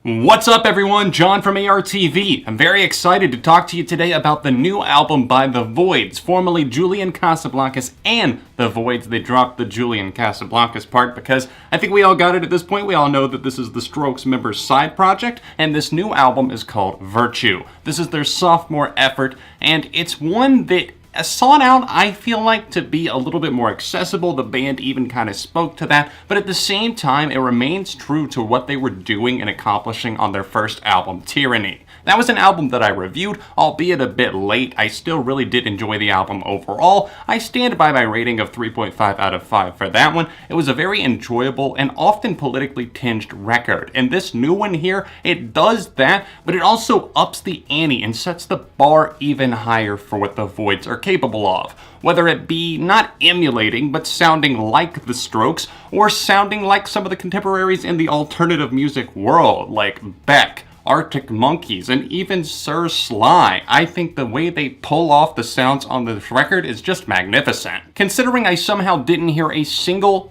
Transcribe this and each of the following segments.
What's up everyone, John from ARTV. I'm very excited to talk to you today about the new album by the Voidz, formerly Julian Casablancas and the Voidz. They dropped the Julian Casablancas part because I think we all got it at this point. We all know that this is the Strokes members' side project, and this new album is called Virtue. This is their sophomore effort, and it's one that sought out, I feel like, to be a little bit more accessible. The band even kind of spoke to that, but at the same time, it remains true to what they were doing and accomplishing on their first album, Tyranny. That was an album that I reviewed, albeit a bit late. I still really did enjoy the album overall. I stand by my rating of 3.5 out of 5 for that one. It was a very enjoyable and often politically tinged record. And this new one here, it does that, but it also ups the ante and sets the bar even higher for what the Voidz are capable of. Whether it be not emulating, but sounding like the Strokes, or sounding like some of the contemporaries in the alternative music world, like Beck, Arctic Monkeys, and even Sir Sly. I think the way they pull off the sounds on this record is just magnificent. Considering I somehow didn't hear a single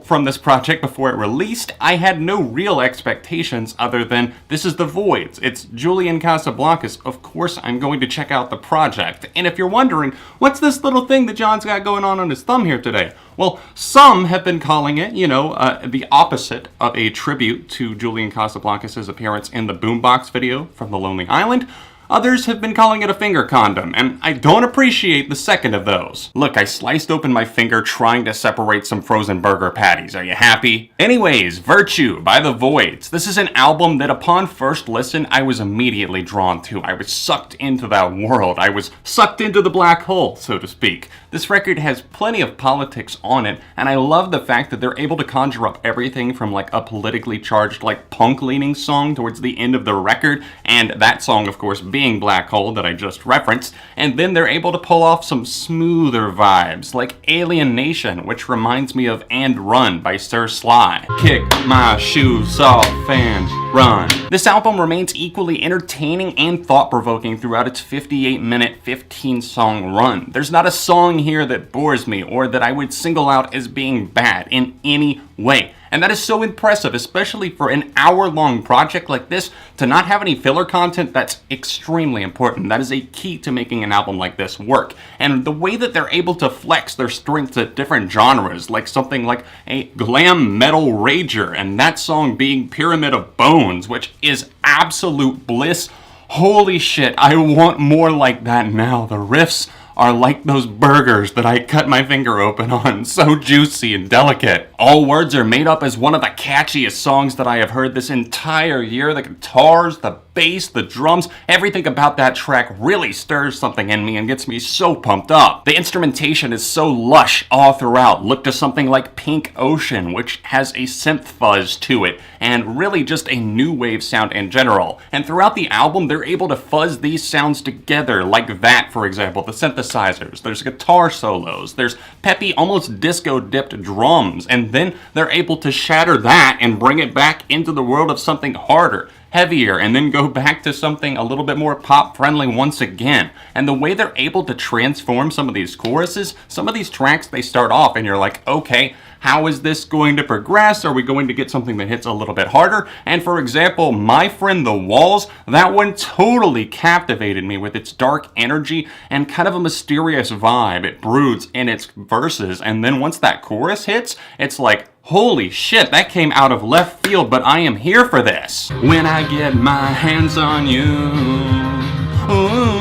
from this project before it released, I had no real expectations other than this is the Voidz. It's Julian Casablancas. Of course I'm going to check out the project. And if you're wondering, what's this little thing that John's got going on his thumb here today? Well, some have been calling it, the opposite of a tribute to Julian Casablancas' appearance in the Boombox video from The Lonely Island. Others have been calling it a finger condom, and I don't appreciate the second of those. Look, I sliced open my finger trying to separate some frozen burger patties. Are you happy? Anyways, Virtue by the Voidz. This is an album that upon first listen, I was immediately drawn to. I was sucked into that world. I was sucked into the black hole, so to speak. This record has plenty of politics on it, and I love the fact that they're able to conjure up everything from like a politically charged, like punk-leaning song towards the end of the record, and that song, of course, being Black Hole that I just referenced, and then they're able to pull off some smoother vibes, like ALieNNatioN, which reminds me of And Run by Sir Sly. Kick my shoes off and run. This album remains equally entertaining and thought-provoking throughout its 58-minute, 15-song run. There's not a song here that bores me or that I would single out as being bad in any way. And that is so impressive, especially for an hour-long project like this. To not have any filler content, that's extremely important. That is a key to making an album like this work. And the way that they're able to flex their strengths at different genres, like something like a glam metal rager, and that song being Pyramid of Bones, which is absolute bliss. Holy shit, I want more like that now. The riffs are like those burgers that I cut my finger open on, so juicy and delicate. All Words Are Made Up is one of the catchiest songs that I have heard this entire year. The guitars, the bass, the drums, everything about that track really stirs something in me and gets me so pumped up. The instrumentation is so lush all throughout. Look to something like Pink Ocean, which has a synth fuzz to it, and really just a new wave sound in general. And throughout the album, they're able to fuzz these sounds together, like that, for example, the synthesizers. There's guitar solos, there's peppy, almost disco-dipped drums, and then they're able to shatter that and bring it back into the world of something harder, heavier, and then go back to something a little bit more pop-friendly once again. And the way they're able to transform some of these choruses, some of these tracks, they start off and you're like, okay, how is this going to progress? Are we going to get something that hits a little bit harder? And for example, My Friend the Walls, that one totally captivated me with its dark energy and kind of a mysterious vibe. It broods in its verses, and then once that chorus hits, it's like, holy shit, that came out of left field, but I am here for this. When I get my hands on you, ooh.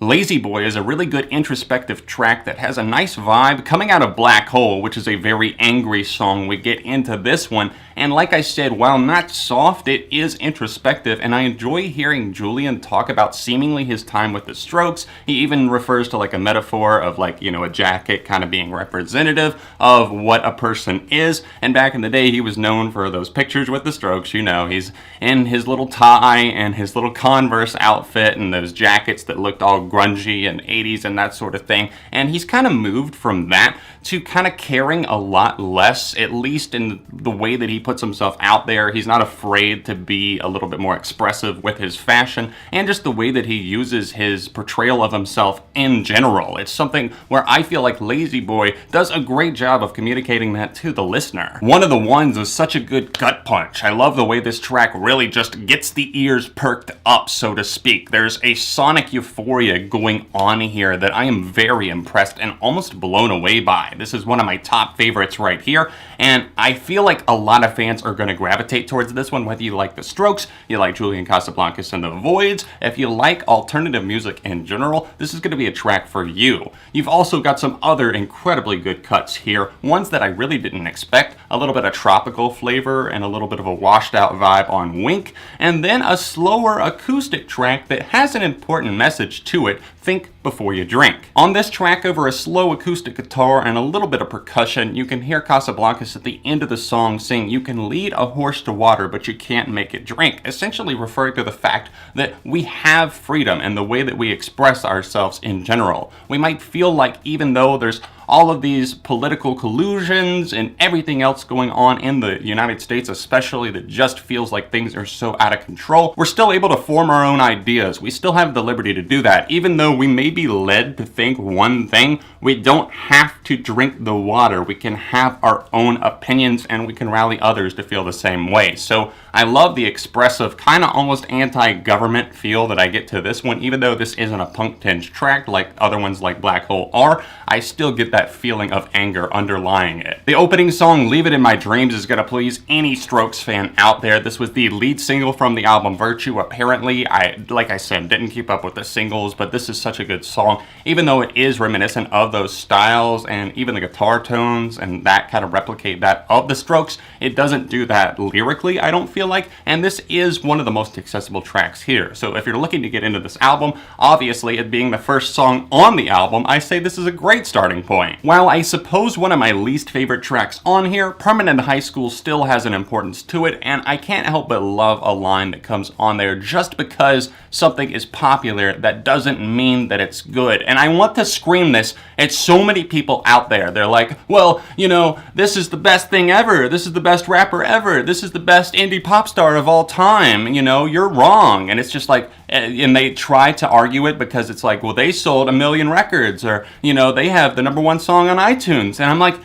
Lazy Boy is a really good introspective track that has a nice vibe coming out of Black Hole, which is a very angry song. We get into this one, and like I said, while not soft, it is introspective, and I enjoy hearing Julian talk about seemingly his time with the Strokes. He even refers to like a metaphor of like, a jacket kind of being representative of what a person is, and back in the day he was known for those pictures with the Strokes. He's in his little tie and his little Converse outfit and those jackets that looked all grungy and 80s and that sort of thing, and he's kind of moved from that to kind of caring a lot less, at least in the way that he puts puts himself out there. He's not afraid to be a little bit more expressive with his fashion and just the way that he uses his portrayal of himself in general. It's something where I feel like Lazy Boy does a great job of communicating that to the listener. One of the ones is such a good gut punch. I love the way this track really just gets the ears perked up, so to speak. There's a sonic euphoria going on here that I am very impressed and almost blown away by. This is one of my top favorites right here, and I feel like a lot of fans are going to gravitate towards this one, whether you like the Strokes, you like Julian Casablancas and the Voidz. If you like alternative music in general, this is going to be a track for you. You've also got some other incredibly good cuts here, ones that I really didn't expect, a little bit of tropical flavor and a little bit of a washed out vibe on Wink, and then a slower acoustic track that has an important message to it, Think Before You Drink. On this track, over a slow acoustic guitar and a little bit of percussion, you can hear Casablancas at the end of the song sing, "You can lead a horse to water, but you can't make it drink," essentially referring to the fact that we have freedom in the way that we express ourselves in general. We might feel like even though there's all of these political collusions and everything else going on in the United States especially that just feels like things are so out of control, we're still able to form our own ideas. We still have the liberty to do that. Even though we may be led to think one thing, we don't have to drink the water. We can have our own opinions and we can rally others to feel the same way. So I love the expressive, kind of almost anti-government feel that I get to this one. Even though this isn't a punk-tinged track like other ones like Black Hole are, I still get that feeling of anger underlying it. The opening song, Leave It in My Dreams, is gonna please any Strokes fan out there. This was the lead single from the album Virtue. Apparently, like I said, didn't keep up with the singles, but this is such a good song. Even though it is reminiscent of those styles and even the guitar tones and that kind of replicate that of the Strokes, it doesn't do that lyrically, I don't feel like, and this is one of the most accessible tracks here. So if you're looking to get into this album, obviously it being the first song on the album, I say this is a great starting point. While I suppose one of my least favorite tracks on here, Permanent High School still has an importance to it, and I can't help but love a line that comes on there. Just because something is popular, that doesn't mean that it's good. And I want to scream this at so many people out there. They're like, well, you know, this is the best thing ever. This is the best rapper ever. This is the best indie pop star of all time. You know, you're wrong. And it's just like, and they try to argue it because it's like, well, they sold 1 million records, or, you know, they have the #1 song on iTunes. And I'm like,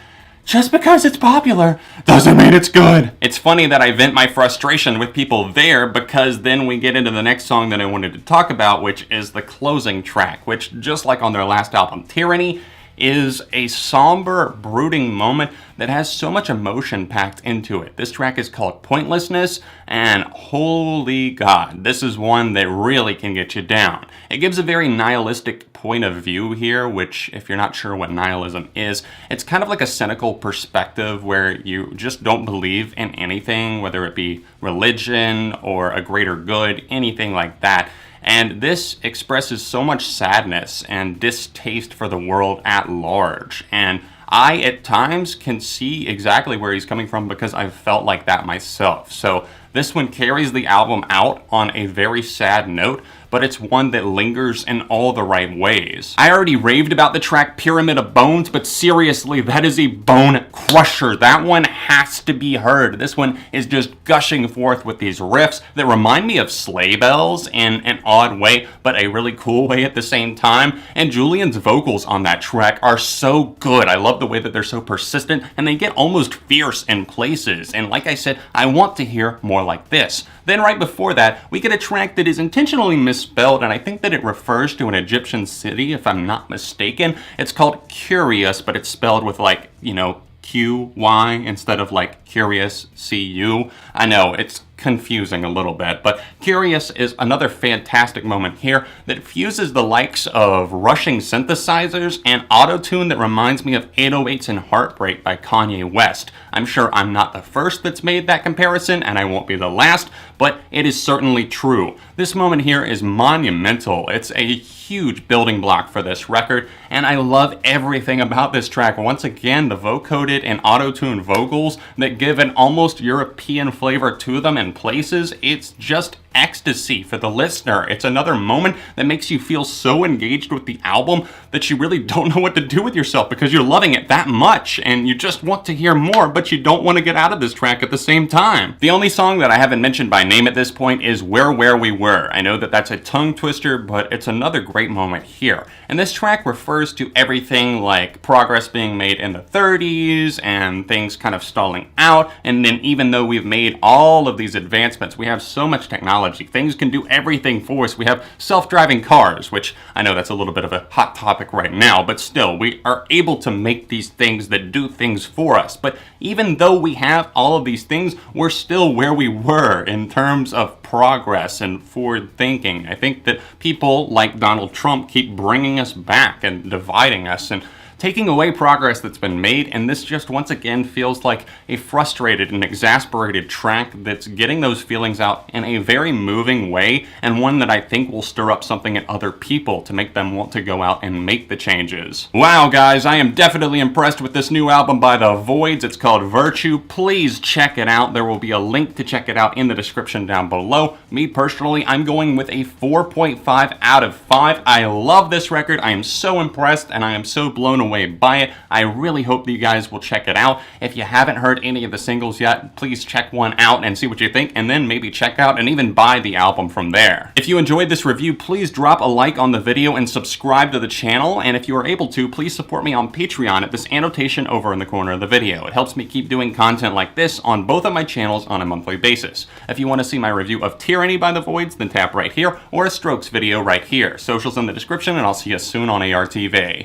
just because it's popular doesn't mean it's good. It's funny that I vent my frustration with people there, because then we get into the next song that I wanted to talk about, which is the closing track, which, just like on their last album, Tyranny, is a somber, brooding moment that has so much emotion packed into it. This track is called Pointlessness, and holy God, this is one that really can get you down. It gives a very nihilistic point of view here, which, if you're not sure what nihilism is, it's kind of like a cynical perspective where you just don't believe in anything, whether it be religion or a greater good, anything like that. And this expresses so much sadness and distaste for the world at large. And I, at times, can see exactly where he's coming from because I've felt like that myself. So this one carries the album out on a very sad note, but it's one that lingers in all the right ways. I already raved about the track Pyramid of Bones, but seriously, that is a bone crusher. That one has to be heard. This one is just gushing forth with these riffs that remind me of sleigh bells in an odd way, but a really cool way at the same time. And Julian's vocals on that track are so good. I love the way that they're so persistent, and they get almost fierce in places. And like I said, I want to hear more like this. Then right before that, we get a track that is intentionally misspelled, and I think that it refers to an Egyptian city, if I'm not mistaken. It's called QYURRYUS, but it's spelled with, like, you know, QY instead of like curious, CU. I know, it's confusing a little bit, but QYURRYUS is another fantastic moment here that fuses the likes of rushing synthesizers and auto-tune that reminds me of 808s and Heartbreak by Kanye West. I'm sure I'm not the first that's made that comparison, and I won't be the last, but it is certainly true. This moment here is monumental. It's a huge building block for this record, and I love everything about this track. Once again, the vocoded and auto-tuned vocals that give an almost European flavor to them in places. It's just ecstasy for the listener. It's another moment that makes you feel so engaged with the album that you really don't know what to do with yourself because you're loving it that much and you just want to hear more, but you don't want to get out of this track at the same time. The only song that I haven't mentioned by name at this point is Where We Were. I know that that's a tongue twister, but it's another great moment here. And this track refers to everything like progress being made in the 30s and things kind of stalling out. And then even though we've made all of these advancements, we have so much technology. Things can do everything for us. We have self-driving cars, which I know that's a little bit of a hot topic right now, but still, we are able to make these things that do things for us. But even though we have all of these things, we're still where we were in terms of progress and forward thinking. I think that people like Donald Trump keep bringing us back and dividing us and taking away progress that's been made, and this just once again feels like a frustrated and exasperated track that's getting those feelings out in a very moving way, and one that I think will stir up something in other people to make them want to go out and make the changes. Wow guys, I am definitely impressed with this new album by the Voidz. It's called Virtue. Please check it out. There will be a link to check it out in the description down below. Me personally, I'm going with a 4.5 out of 5. I love this record. I am so impressed and I am so blown away by it. I really hope that you guys will check it out. If you haven't heard any of the singles yet, please check one out and see what you think, and then maybe check out and even buy the album from there. If you enjoyed this review, please drop a like on the video and subscribe to the channel, and if you are able to, please support me on Patreon at this annotation over in the corner of the video. It helps me keep doing content like this on both of my channels on a monthly basis. If you want to see my review of Tyranny by the Voidz, then tap right here, or a Strokes video right here. Socials in the description, and I'll see you soon on ARTV.